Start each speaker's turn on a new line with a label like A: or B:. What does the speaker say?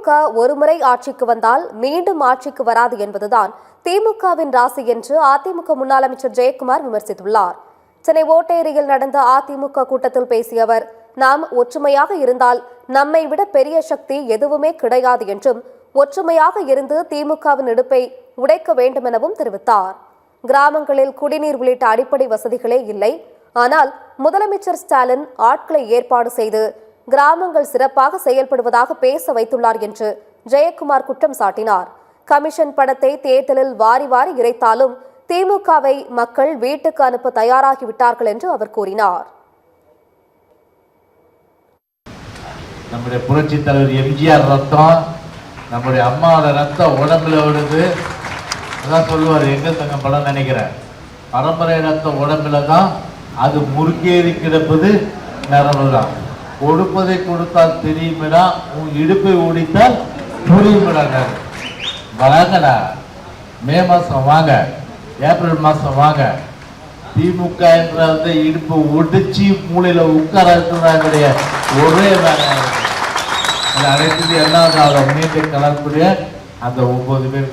A: திமுக ஒருமுறை ஆட்சிக்கு வந்தால் மீண்டும் ஆட்சிக்கு வராது என்பதுதான் திமுகவின் ராசி என்று அதிமுக முன்னாள் அமைச்சர் ஜெயக்குமார் விமர்சித்துள்ளார். சென்னை ஓட்டேரியில் நடந்த அதிமுக கூட்டத்தில் பேசிய அவர், நாம் ஒற்றுமையாக இருந்தால் நம்மை விட பெரிய சக்தி எதுவுமே கிடையாது என்றும், ஒற்றுமையாக இருந்து திமுகவின் இடுப்பை உடைக்க வேண்டும் எனவும் தெரிவித்தார். கிராமங்களில் குடிநீர் உள்ளிட்ட அடிப்படை வசதிகளே இல்லை. ஆனால் முதலமைச்சர் ஸ்டாலின் ஆட்களை ஏற்பாடு செய்து கிராமங்கள் சிறப்பாக செயல்படுவதாக பேச வைத்துள்ளார் என்று ஜெயக்குமார் குற்றம் சாட்டினார். கமிஷன் பணத்தை தேர்தலில் வாரி வாரி இறைத்தாலும் திமுகவை மக்கள் வீட்டுக்கு அனுப்ப தயாராகிவிட்டார்கள் என்று அவர் கூறினார்.
B: நம்முடைய புரட்சி தலைவர் எம்ஜிஆர் ரத்தம், நம்முடைய அம்மாவோட ரத்தம் உடம்புல வருது. அதான் சொல்லுவார், எங்க தங்க படம் நினைக்கிறேன், பரம்பரை ரத்தம் உடம்புல தான், அது முறுக்கேறி கிடப்பது நரம்பு தான். கொடுப்பதை கொடுத்தால் தெரியுமிடா, உன் இடுப்பை ஓடித்தால் புரியுமிடா. வாங்கடா, மே மாசம் வாங்க, ஏப்ரல் மாசம் வாங்க. திமுக என்ற இடுப்பை ஒடிச்சு மூளையில உட்கார இருக்கிறாங்களுடைய ஒரே வேலை. அனைத்து எல்லாம் மீண்டும் கலரக்கூடிய அந்த 9 பேர்